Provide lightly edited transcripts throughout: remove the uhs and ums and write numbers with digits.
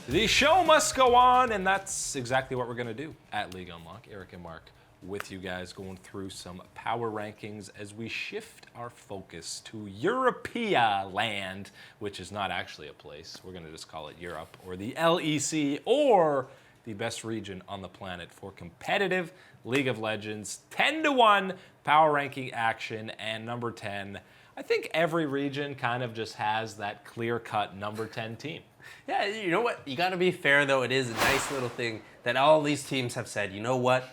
The show must go on, and that's exactly what we're going to do at League Unlock. Eric and Mark with you guys going through some power rankings as we shift our focus to Europea land, which is not actually a place. We're going to just call it Europe, or the LEC, or the best region on the planet for competitive League of Legends. 10-1 power ranking action, and number 10. I think every region kind of just has that clear-cut number 10 team. Yeah, you know what? You got to be fair, though. It is a nice little thing that all these teams have said, you know what?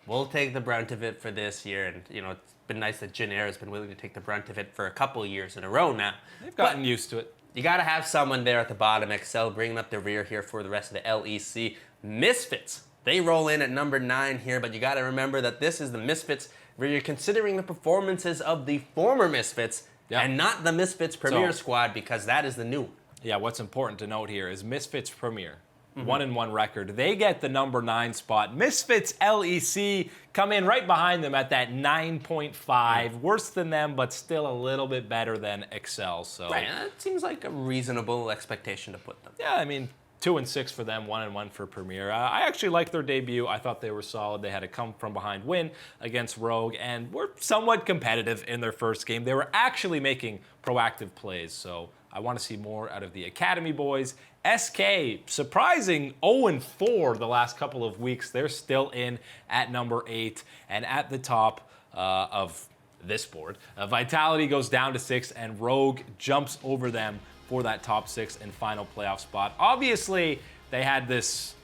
We'll take the brunt of it for this year. And, you know, it's been nice that Jin Air has been willing to take the brunt of it for a couple of years in a row now. They've gotten used to it. You got to have someone there at the bottom. Excel bringing up the rear here for the rest of the LEC. Misfits, they roll in at number 9 here, but you got to remember that this is the Misfits where you're considering the performances of the former Misfits and not the Misfits Premier squad, because that is the new one. Yeah, what's important to note here is Misfits Premier, 1-1 record. They get the number 9 spot. Misfits LEC come in right behind them at that 9.5. Worse than them, but still a little bit better than Excel. So right, that seems like a reasonable expectation to put them. Yeah, I mean, 2-6 for them, 1-1 for Premier. I actually liked their debut. I thought they were solid. They had a come-from-behind win against Rogue and were somewhat competitive in their first game. They were actually making proactive plays, so I want to see more out of the Academy boys. SK, surprising 0-4 the last couple of weeks. They're still in at number 8. And at the top of this board, Vitality goes down to 6, and Rogue jumps over them for that top 6 and final playoff spot. Obviously, they had this,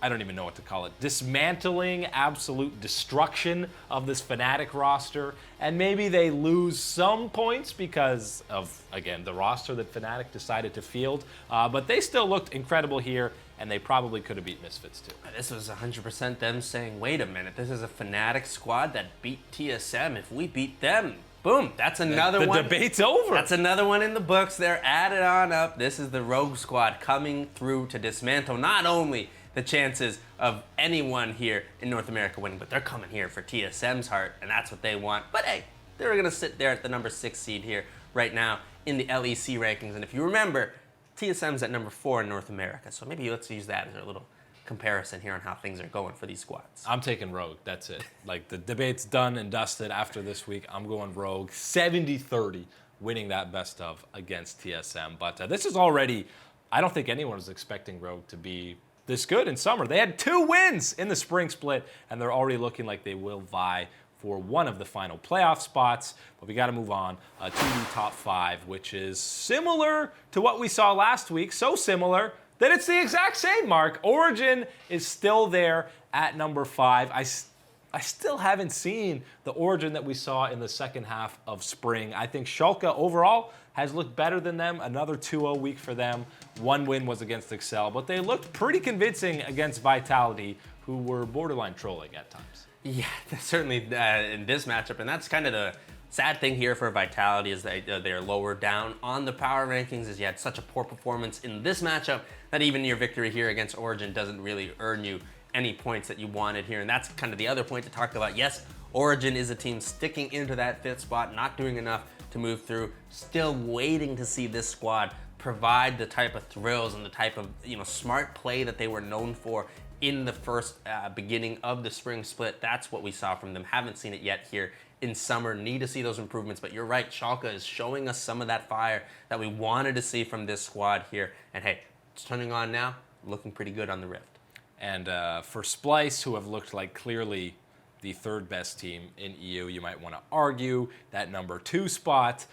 I don't even know what to call it, dismantling, absolute destruction of this Fnatic roster, and maybe they lose some points because of, again, the roster that Fnatic decided to field, but they still looked incredible here, and they probably could have beat Misfits too. This was 100% them saying, wait a minute, this is a Fnatic squad that beat TSM. If we beat them, boom, that's another one. The debate's over. That's another one in the books. They're added on up. This is the Rogue squad coming through to dismantle not only the chances of anyone here in North America winning, but they're coming here for TSM's heart, and that's what they want. But hey, they're going to sit there at the number 6 seed here right now in the LEC rankings. And if you remember, TSM's at number 4 in North America. So maybe let's use that as a little comparison here on how things are going for these squads. I'm taking Rogue. That's it. Like, the debate's done and dusted after this week. I'm going Rogue. 70-30, winning that best of against TSM. But this is already, I don't think anyone was expecting Rogue to be this good in summer. They had 2 wins in the spring split, and they're already looking like they will vie for one of the final playoff spots. But we got to move on to the top 5, which is similar to what we saw last week. So similar that it's the exact same, Mark. Origin is still there at number 5. I still haven't seen the Origin that we saw in the second half of spring. I think Schalke overall has looked better than them. Another 2-0 week for them. 1 win was against Excel, but they looked pretty convincing against Vitality, who were borderline trolling at times. Yeah, certainly in this matchup, and that's kind of the sad thing here for Vitality is that they're lower down on the power rankings, as you had such a poor performance in this matchup that even your victory here against Origin doesn't really earn you any points that you wanted here. And that's kind of the other point to talk about. Yes, Origin is a team sticking into that 5th spot, not doing enough to move through, still waiting to see this squad provide the type of thrills and the type of smart play that they were known for in the first beginning of the spring split. That's what we saw from them. Haven't seen it yet here in summer. Need to see those improvements, but you're right, Schalke is showing us some of that fire that we wanted to see from this squad here. And hey, it's turning on now, looking pretty good on the Rift. And for Splice, who have looked like clearly the 3rd best team in EU, you might want to argue that number 2 spot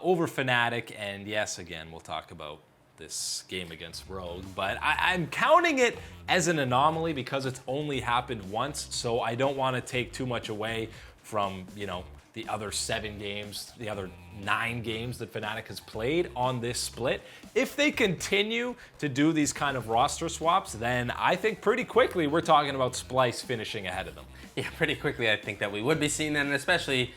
over Fnatic. And yes, again, we'll talk about this game against Rogue, but I'm counting it as an anomaly because it's only happened once, so I don't want to take too much away from, the other 7 games, the other 9 games that Fnatic has played on this split. If they continue to do these kind of roster swaps, then I think pretty quickly we're talking about Splice finishing ahead of them. Yeah, pretty quickly I think that we would be seeing that, and especially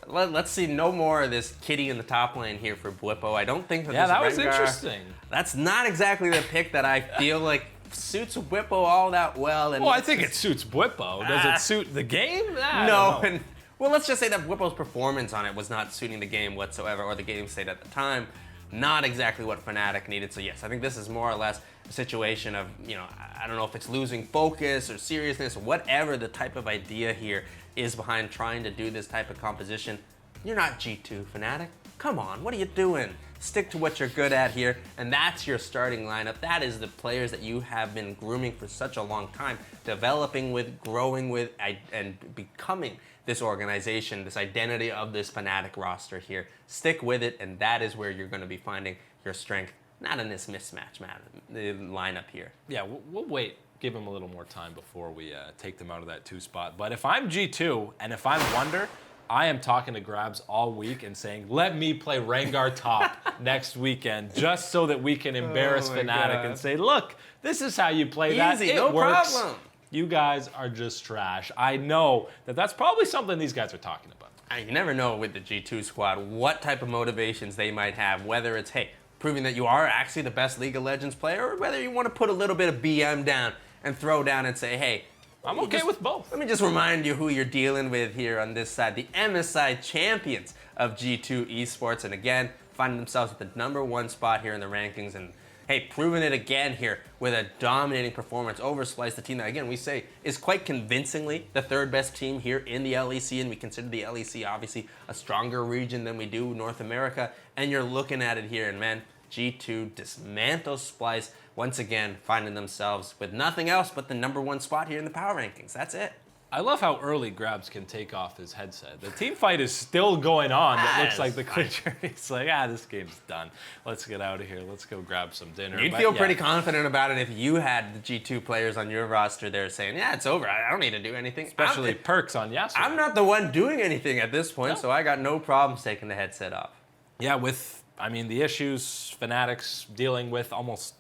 let's see no more of this kitty in the top lane here for Bwipo. I don't think that that was interesting. That's not exactly the pick that I feel like suits Bwipo all that well. And I think it suits Bwipo. Does it suit the game? No. Well, let's just say that Whipple's performance on it was not suiting the game whatsoever, or the game state at the time. not exactly what Fnatic needed. So yes, I think this is more or less a situation of, I don't know if it's losing focus or seriousness or whatever the type of idea here is behind trying to do this type of composition. You're not G2, Fnatic. Come on, what are you doing? Stick to what you're good at here, and that's your starting lineup. That is the players that you have been grooming for such a long time, developing with, growing with, and becoming this organization, this identity of this Fnatic roster here. Stick with it, and that is where you're going to be finding your strength, not in this mismatch lineup here. Yeah, we'll wait. Give them a little more time before we take them out of that 2 spot. But if I'm G2 and if I'm Wonder, I am talking to Grabs all week and saying, let me play Rengar top next weekend just so that we can embarrass Fnatic and say, look, this is how you play that. Easy, It no works. problem. You guys are just trash. I know that that's probably something these guys are talking about. You never know with the G2 squad what type of motivations they might have, whether it's, hey, proving that you are actually the best League of Legends player, or whether you want to put a little bit of BM down and throw down and say, hey, I'm okay with both. Let me just remind you who you're dealing with here on this side. The MSI champions of G2 eSports. And again, finding themselves at the #1 spot here in the rankings. And hey, proving it again here with a dominating performance over Splice, the team that, again, we say is quite convincingly the 3rd best team here in the LEC. And we consider the LEC obviously a stronger region than we do North America. And you're looking at it here, and man, G2 dismantles Splice, once again finding themselves with nothing else but the #1 spot here in the power rankings. That's it. I love how early Grabs can take off his headset. The team fight is still going on. That looks like the quick journey. It's like, this game's done. Let's get out of here. Let's go grab some dinner. You'd feel pretty confident about it if you had the G2 players on your roster there saying, yeah, it's over. I don't need to do anything. Especially Perks on Yasuo. I'm not the one doing anything at this point, so I got no problems taking the headset off. Yeah, the issues Fnatic's dealing with almost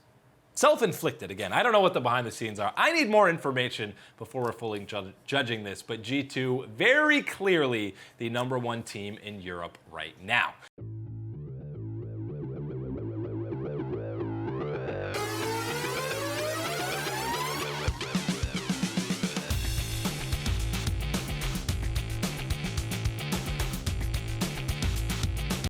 self-inflicted again. I don't know what the behind the scenes are. I need more information before we're fully judging this, but G2 very clearly the #1 team in Europe right now.